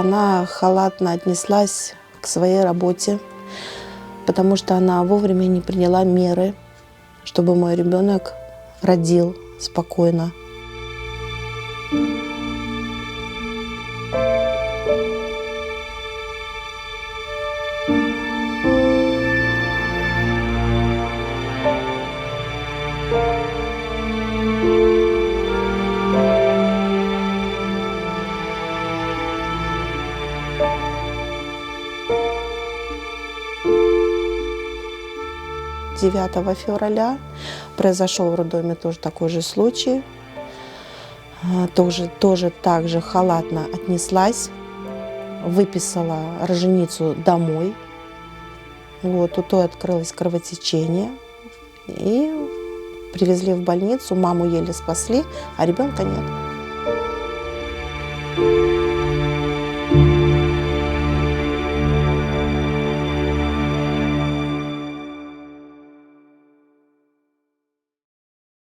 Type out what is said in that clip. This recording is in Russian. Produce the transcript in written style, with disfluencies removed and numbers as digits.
она халатно отнеслась к своей работе, потому что она вовремя не приняла меры, чтобы мой ребенок родил спокойно. «9 февраля произошел в роддоме тоже такой же случай. Тоже так же халатно отнеслась, выписала роженицу домой. Вот, у той открылось кровотечение. И привезли в больницу, маму еле спасли, а ребенка нет.